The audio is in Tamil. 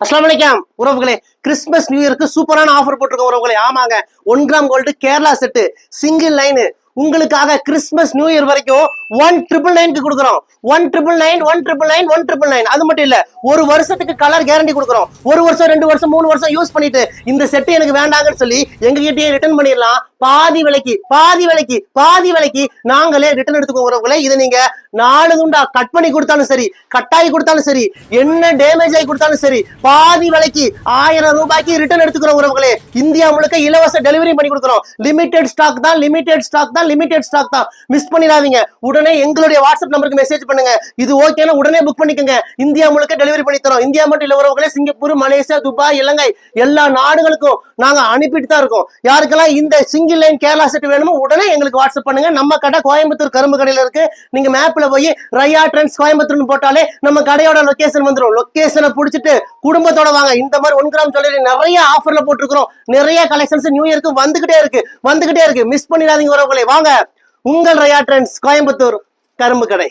அஸ்ஸலாமு அலைக்கும் உறவுகளே, கிறிஸ்மஸ் நியூ இயருக்கு சூப்பரான ஆஃபர் போட்டிருக்கோம் உறவுகளே. ஆமாங்க, 1 gram gold Kerala set single line உங்களுக்காக கிறிஸ்மஸ் நியூ இயர் வரைக்கும் 1999 கொடுக்குறோம். 1999 1999 1999. அது மட்டும் இல்ல, ஒரு வருஷத்துக்கு கலர் கேரண்டி கொடுக்குறோம். ஒரு வருஷம் 2 வருஷம் 3 வருஷம் யூஸ் பண்ணிட்டு இந்த செட்டு எனக்கு வேண்டாங்கன்னு சொல்லி எங்க கிட்டயே ரிட்டர்ன் பண்ணிடலாம். பாதி விலைக்கு நாங்களே ரிட்டர்ன் எடுத்துக்கோ உறவுகளே. இதை நீங்க 4 துண்டா கட் பண்ணி கொடுத்தாலும் சரி, கட்டாயி கொடுத்தாலும் சரி, என்ன டேமேஜ் ஆகி கொடுத்தாலும் சரி, பாதி விலைக்கு 1000 ரூபாய்க்கு ரிட்டர்ன் எடுத்துக்கிறோம் உறவுகளே. இந்தியா முழுக்க இலவச டெலிவரி பண்ணி கொடுக்குறோம். லிமிடெட் ஸ்டாக் தான். மிஸ் பண்ணிடாதீங்க. உடனே எங்களுடைய வாட்ஸ்அப் நம்பருக்கு மெசேஜ் பண்ணுங்க. இது ஓகேனா உடனே புக் பண்ணிக்கங்க. இந்தியா முழுக்க டெலிவரி பண்ணி தரோம். இந்தியா மட்டும் இல்ல உறவுகளே, சிங்கப்பூர், மலேசியா, துபாய், இலங்கை எல்லா நாடுகளுக்கும் நாங்க அனுப்பிட்டு தான் இருக்கோம். யாருக்கெல்லாம் இந்த சிங்கிள் லைன் கேரளா செட் வேணுமோ உடனே எங்களுக்கு வாட்ஸ்அப் பண்ணுங்க. நம்ம கடை கோயம்புத்தூர் கரும்பு கடையில இருக்கு. நீங்க மேப்ல போய் ரையா ட்ரெண்ட்ஸ் கோயம்புத்தூர்னு போட்டாலே நம்ம கடையோட லொகேஷன் வந்துடும். லொகேஷனை பிடிச்சிட்டு குடும்பத்தோட வாங்க. இந்த மாதிரி 1 கிராம் ஜுவல்லரி நிறைய ஆஃபர்ல போட்டுருக்கோம். நிறைய கலெக்ஷன்ஸ் நியூ இயருக்கு வந்துகிட்டே இருக்கு. மிஸ் பண்ணிடாதீங்க உறவுகளே. வாங்க, உங்கள் ரையா ட்ரெண்ட்ஸ் கோயம்புத்தூர் கரும்பு கடை.